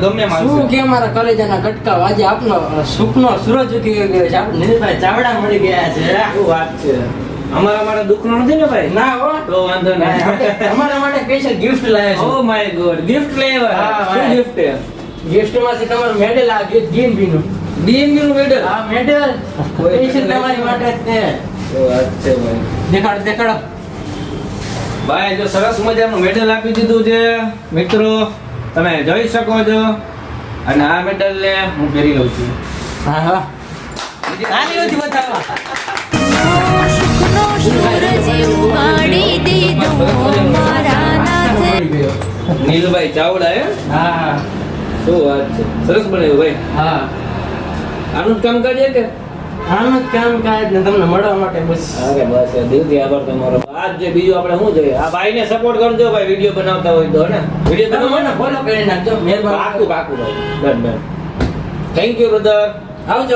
ગમે માણસ શું કે મારા કલેજાના કટકા આજે આપનો સુખનો સૂરજ ઉગી ગયો છે. આપણે નીલભાઈ ચાવડા મળી ગયા છે. શું વાત છે. અમારા માટે દુઃખનો નથી ને ભાઈ? ના હો, તો વાંધો નહીં. અમારા માટે સ્પેશિયલ ગિફ્ટ લાવ્યા છે. ઓ માય ગોડ, ગિફ્ટ લેવા. હા, શું ભાઈ. ગિફ્ટ છે? ગિફ્ટ માંથી તમારું મેડલ આવ્યું DNB નું. DNB નું મેડલ. આ મેડલ સ્પેશિયલ તમારી માટે જ છે. શું વાત છે ભાઈ. દેખાડો. ભાઈ જો સરસ મજાનું મેડલ આપી દીધું છે મિત્રો, તમે જોઈ શકો છો. અને આ મેડલ ને હું પહેરી લઉં છું. હા. નાની હતી બતાવવા. સુખનો સૂરજ ઉગાડી દીધો મારા નાથે. નીલભાઈ ચાવડા હે? હા. શું વાત છે. સરસ બનાવ્યું ભાઈ. હા. આનું જ કામ કરીએ કે? આમ જ કામ કાજ ને તમને મળવા માટે બસ. અરે બસ દિલથી આભાર તમારો. આજ જે બીજું આપણે શું જોઈએ, આ ભાઈને સપોર્ટ કરજો ભાઈ, વિડીયો બનાવતા હોય તો ને. વિડીયો તમે બનાવો મને ફોલો કરી નાખજો. મહેરબાની. પાકું ભાઈ. ડન. Thank you brother. આવજો.